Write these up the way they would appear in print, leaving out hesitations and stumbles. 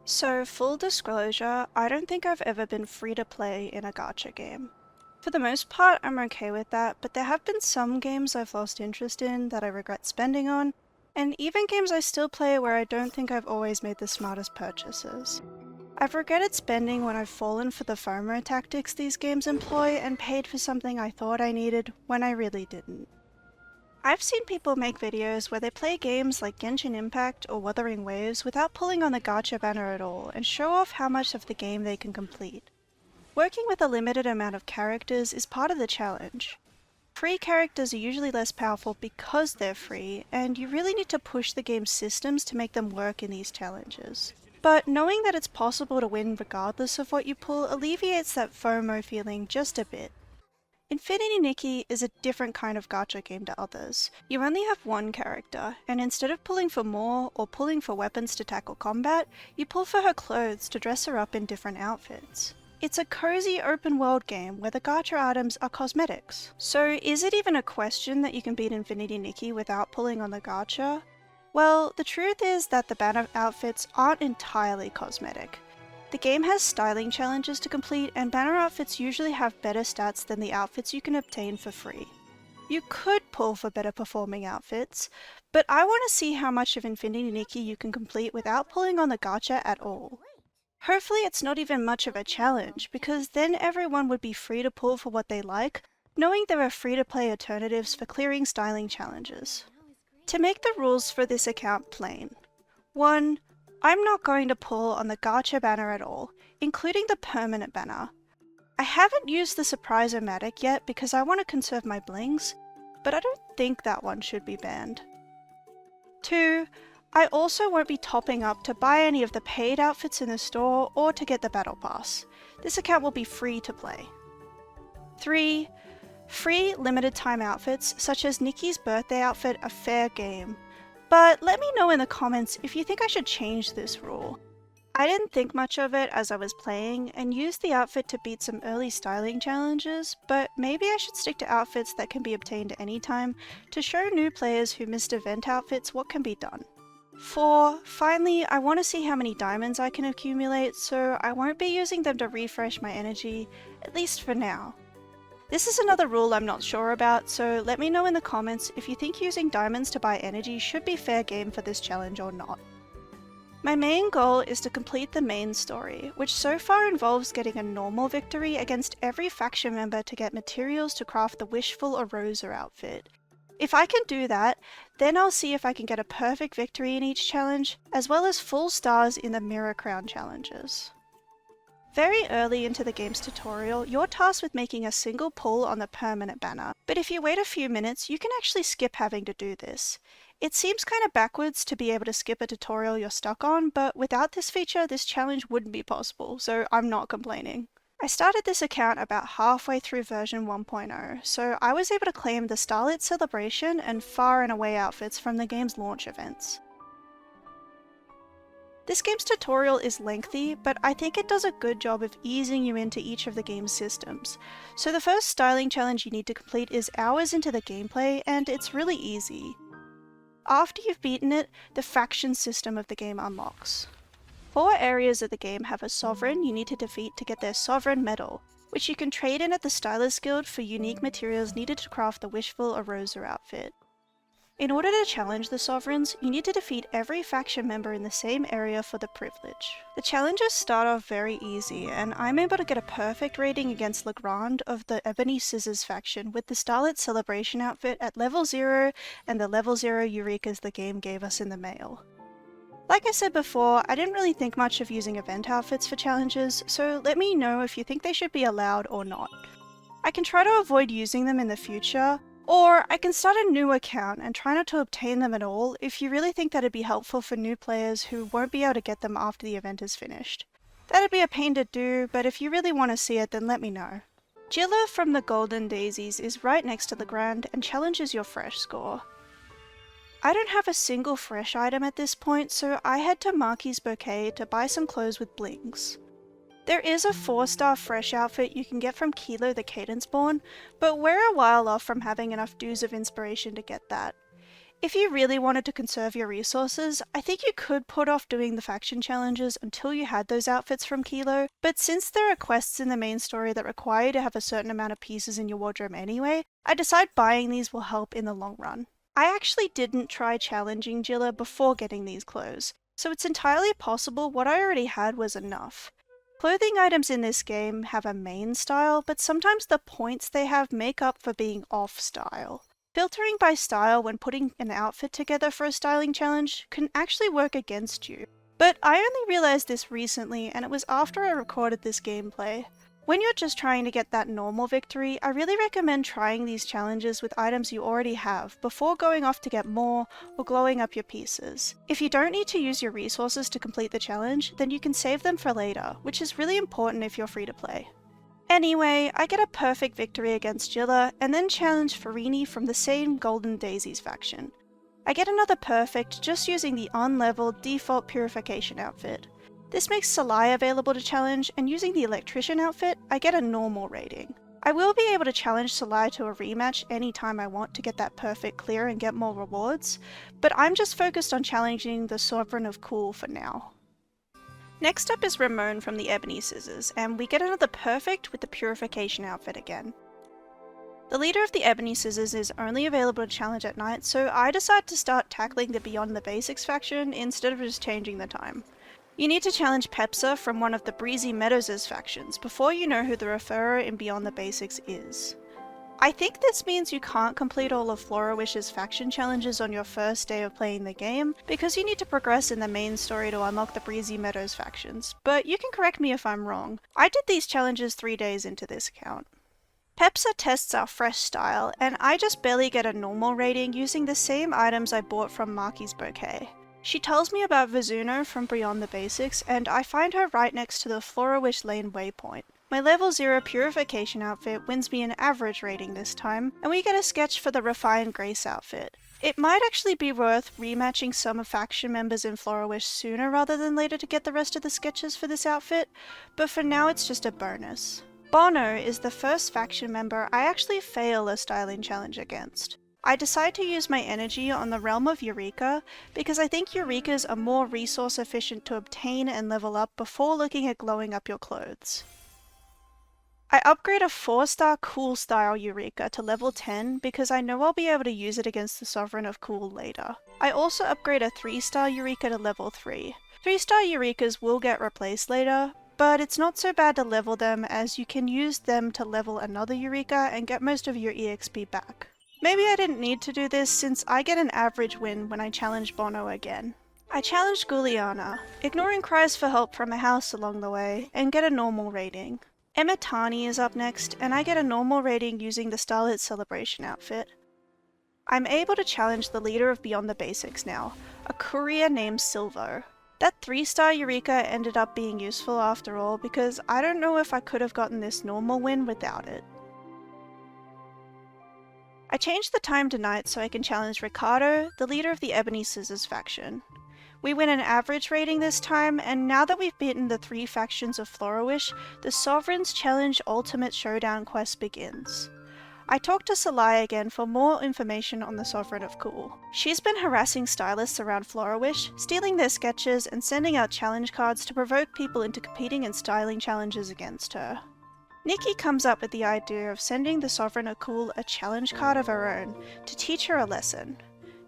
So, full disclosure, I don't think I've ever been free to play in a gacha game. For the most part, I'm okay with that, but there have been some games I've lost interest in that I regret spending on, and even games I still play where I don't think I've always made the smartest purchases. I've regretted spending when I've fallen for the FOMO tactics these games employ and paid for something I thought I needed when I really didn't. I've seen people make videos where they play games like Genshin Impact or Wuthering Waves without pulling on the gacha banner at all and show off how much of the game they can complete. Working with a limited amount of characters is part of the challenge. Free characters are usually less powerful because they're free, and you really need to push the game's systems to make them work in these challenges. But knowing that it's possible to win regardless of what you pull alleviates that FOMO feeling just a bit. Infinity Nikki is a different kind of gacha game to others. You only have one character, and instead of pulling for more or pulling for weapons to tackle combat, you pull for her clothes to dress her up in different outfits. It's a cozy open world game where the gacha items are cosmetics. So is it even a question that you can beat Infinity Nikki without pulling on the gacha? Well, the truth is that the banner outfits aren't entirely cosmetic. The game has styling challenges to complete, and banner outfits usually have better stats than the outfits you can obtain for free. You could pull for better performing outfits, but I want to see how much of Infinity Nikki you can complete without pulling on the gacha at all. Hopefully it's not even much of a challenge, because then everyone would be free to pull for what they like, knowing there are free-to-play alternatives for clearing styling challenges. To make the rules for this account plain: 1. I'm not going to pull on the gacha banner at all, including the permanent banner. I haven't used the Surprise-O-Matic yet because I want to conserve my blings, but I don't think that one should be banned. 2. I also won't be topping up to buy any of the paid outfits in the store or to get the battle pass. This account will be free to play. 3. Free limited time outfits such as Nikki's birthday outfit are fair game. But let me know in the comments if you think I should change this rule. I didn't think much of it as I was playing and used the outfit to beat some early styling challenges, but maybe I should stick to outfits that can be obtained anytime to show new players who missed event outfits what can be done. 4. Finally, I want to see how many diamonds I can accumulate, so I won't be using them to refresh my energy, at least for now. This is another rule I'm not sure about, so let me know in the comments if you think using diamonds to buy energy should be fair game for this challenge or not. My main goal is to complete the main story, which so far involves getting a normal victory against every faction member to get materials to craft the Wishful or Rosa outfit. If I can do that, then I'll see if I can get a perfect victory in each challenge, as well as full stars in the Mirror Crown challenges. Very early into the game's tutorial, you're tasked with making a single pull on the permanent banner, but if you wait a few minutes, you can actually skip having to do this. It seems kinda backwards to be able to skip a tutorial you're stuck on, but without this feature, this challenge wouldn't be possible, so I'm not complaining. I started this account about halfway through version 1.0, so I was able to claim the Starlit Celebration and Far and Away outfits from the game's launch events. This game's tutorial is lengthy, but I think it does a good job of easing you into each of the game's systems. So the first styling challenge you need to complete is hours into the gameplay, and it's really easy. After you've beaten it, the faction system of the game unlocks. 4 areas of the game have a sovereign you need to defeat to get their sovereign medal, which you can trade in at the Stylist Guild for unique materials needed to craft the Wishful or Rosa outfit. In order to challenge the sovereigns, you need to defeat every faction member in the same area for the privilege. The challenges start off very easy, and I'm able to get a perfect rating against Legrand of the Ebony Scissors faction with the Starlit Celebration outfit at level 0 and the level 0 Eurekas the game gave us in the mail. Like I said before, I didn't really think much of using event outfits for challenges, so let me know if you think they should be allowed or not. I can try to avoid using them in the future, or I can start a new account and try not to obtain them at all if you really think that'd be helpful for new players who won't be able to get them after the event is finished. That'd be a pain to do, but if you really want to see it, then let me know. Jilla from the Golden Daisies is right next to Legrand and challenges your fresh score. I don't have a single fresh item at this point, so I head to Marky's Bouquet to buy some clothes with blings. There is a 4-star fresh outfit you can get from Kilo the Cadence Born, but we're a while off from having enough dues of inspiration to get that. If you really wanted to conserve your resources, I think you could put off doing the faction challenges until you had those outfits from Kilo, but since there are quests in the main story that require you to have a certain amount of pieces in your wardrobe anyway, I decide buying these will help in the long run. I actually didn't try challenging Jilla before getting these clothes, so it's entirely possible what I already had was enough. Clothing items in this game have a main style, but sometimes the points they have make up for being off style. Filtering by style when putting an outfit together for a styling challenge can actually work against you. But I only realized this recently, and it was after I recorded this gameplay. When you're just trying to get that normal victory, I really recommend trying these challenges with items you already have before going off to get more or glowing up your pieces. If you don't need to use your resources to complete the challenge, then you can save them for later, which is really important if you're free to play. Anyway, I get a perfect victory against Jilla, and then challenge Farini from the same Golden Daisies faction. I get another perfect just using the unleveled default purification outfit. This makes Salai available to challenge, and using the electrician outfit, I get a normal rating. I will be able to challenge Salai to a rematch anytime I want to get that perfect clear and get more rewards, but I'm just focused on challenging the Sovereign of Cool for now. Next up is Ramon from the Ebony Scissors, and we get another perfect with the purification outfit again. The leader of the Ebony Scissors is only available to challenge at night, so I decide to start tackling the Beyond the Basics faction instead of just changing the time. You need to challenge Pepsa from one of the Breezy Meadows' factions before you know who the referrer in Beyond the Basics is. I think this means you can't complete all of Flora Wish's faction challenges on your first day of playing the game, because you need to progress in the main story to unlock the Breezy Meadows factions, but you can correct me if I'm wrong. I did these challenges 3 days into this account. Pepsa tests our fresh style, and I just barely get a normal rating using the same items I bought from Maki's Bouquet. She tells me about Vizuno from Beyond the Basics, and I find her right next to the Flora Wish Lane waypoint. My level 0 purification outfit wins me an average rating this time, and we get a sketch for the Refined Grace outfit. It might actually be worth rematching some faction members in Flora Wish sooner rather than later to get the rest of the sketches for this outfit, but for now it's just a bonus. Bono is the first faction member I actually fail a styling challenge against. I decide to use my energy on the realm of Eureka because I think Eurekas are more resource efficient to obtain and level up before looking at glowing up your clothes. I upgrade a 4-star Cool style Eureka to level 10 because I know I'll be able to use it against the Sovereign of Cool later. I also upgrade a 3-star Eureka to level 3. 3-star Eurekas will get replaced later, but it's not so bad to level them as you can use them to level another Eureka and get most of your EXP back. Maybe I didn't need to do this since I get an average win when I challenge Bono again. I challenged Guliana, ignoring cries for help from a house along the way, and get a normal rating. Emetani is up next, and I get a normal rating using the Starlit Celebration outfit. I'm able to challenge the leader of Beyond the Basics now, a courier named Silvo. That 3-star Eureka ended up being useful after all because I don't know if I could have gotten this normal win without it. I changed the time to night so I can challenge Ricardo, the leader of the Ebony Scissors faction. We win an average rating this time, and now that we've beaten the 3 factions of Flora Wish, the Sovereign's Challenge Ultimate Showdown quest begins. I talked to Salai again for more information on the Sovereign of Cool. She's been harassing stylists around Flora Wish, stealing their sketches and sending out challenge cards to provoke people into competing in styling challenges against her. Nikki comes up with the idea of sending the Sovereign of Cool a challenge card of her own to teach her a lesson.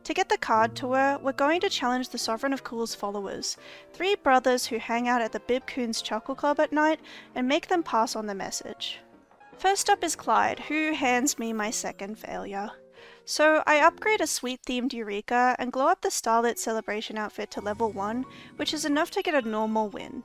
To get the card to her, we're going to challenge the Sovereign of Cool's followers, 3 brothers who hang out at the Bibcoon's Chuckle Club at night, and make them pass on the message. First up is Clyde, who hands me my second failure. So I upgrade a sweet-themed Eureka and glow up the Starlit Celebration outfit to level 1, which is enough to get a normal win.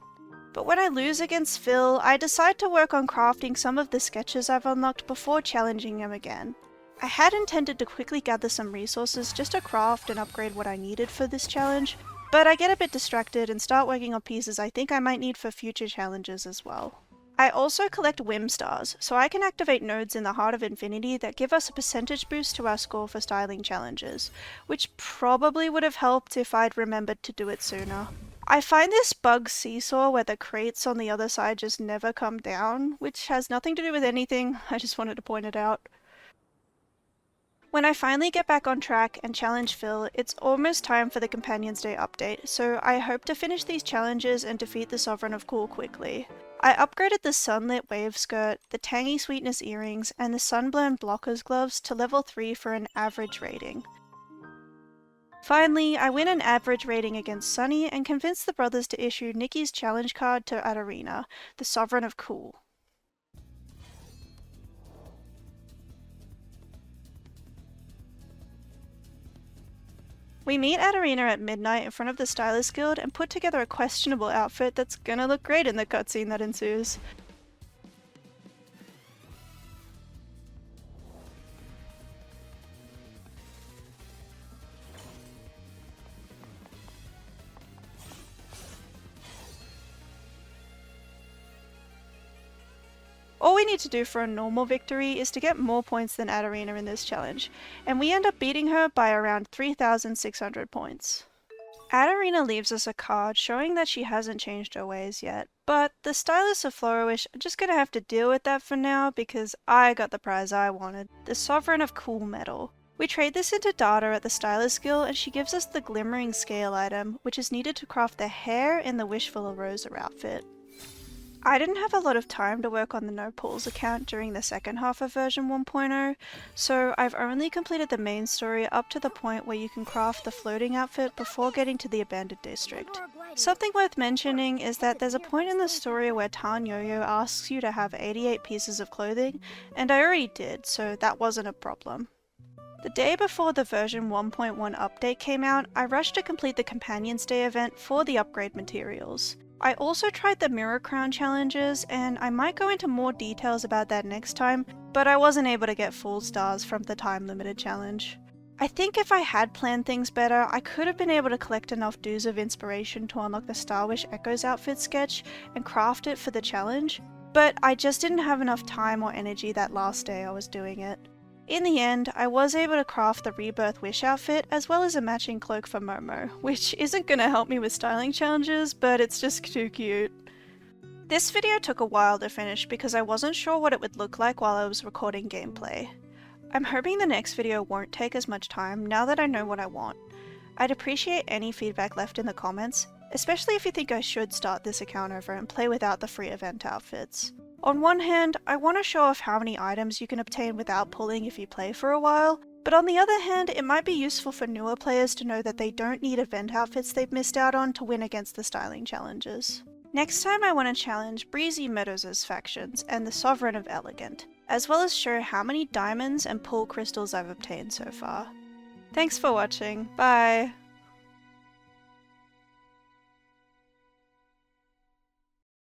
But when I lose against Phil, I decide to work on crafting some of the sketches I've unlocked before challenging him again. I had intended to quickly gather some resources just to craft and upgrade what I needed for this challenge, but I get a bit distracted and start working on pieces I think I might need for future challenges as well. I also collect Whim Stars, so I can activate nodes in the Heart of Infinity that give us a percentage boost to our score for styling challenges, which probably would have helped if I'd remembered to do it sooner. I find this bug seesaw where the crates on the other side just never come down, which has nothing to do with anything, I just wanted to point it out. When I finally get back on track and challenge Phil, it's almost time for the Companions Day update, so I hope to finish these challenges and defeat the Sovereign of Cool quickly. I upgraded the Sunlit Wave Skirt, the Tangy Sweetness Earrings, and the Sunburn Blockers Gloves to level 3 for an average rating. Finally, I win an average rating against Sunny and convince the brothers to issue Nikki's challenge card to Adarina, the Sovereign of Cool. We meet Adarina at midnight in front of the Stylist Guild and put together a questionable outfit that's gonna look great in the cutscene that ensues. All we need to do for a normal victory is to get more points than Adarina in this challenge, and we end up beating her by around 3,600 points. Adarina leaves us a card showing that she hasn't changed her ways yet, but the Stylists of Flourish are just gonna have to deal with that for now because I got the prize I wanted, the Sovereign of Cool medal. We trade this into data at the Stylist Guild and she gives us the Glimmering Scale item, which is needed to craft the hair in the Wishful Rosa outfit. I didn't have a lot of time to work on the No Pulls account during the second half of version 1.0, so I've only completed the main story up to the point where you can craft the floating outfit before getting to the abandoned district. Something worth mentioning is that there's a point in the story where Tan Yo-Yo asks you to have 88 pieces of clothing, and I already did, so that wasn't a problem. The day before the version 1.1 update came out, I rushed to complete the Companions Day event for the upgrade materials. I also tried the Mirror Crown challenges, and I might go into more details about that next time, but I wasn't able to get full stars from the time limited challenge. I think if I had planned things better, I could have been able to collect enough dues of inspiration to unlock the Starwish Echoes outfit sketch and craft it for the challenge, but I just didn't have enough time or energy that last day I was doing it. In the end, I was able to craft the Rebirth Wish outfit as well as a matching cloak for Momo, which isn't gonna help me with styling challenges, but it's just too cute. This video took a while to finish because I wasn't sure what it would look like while I was recording gameplay. I'm hoping the next video won't take as much time now that I know what I want. I'd appreciate any feedback left in the comments, especially if you think I should start this account over and play without the free event outfits. On one hand, I want to show off how many items you can obtain without pulling if you play for a while, but on the other hand, it might be useful for newer players to know that they don't need event outfits they've missed out on to win against the styling challenges. Next time I want to challenge Breezy Meadows' factions and the Sovereign of Elegant, as well as show how many diamonds and pull crystals I've obtained so far. Thanks for watching, bye!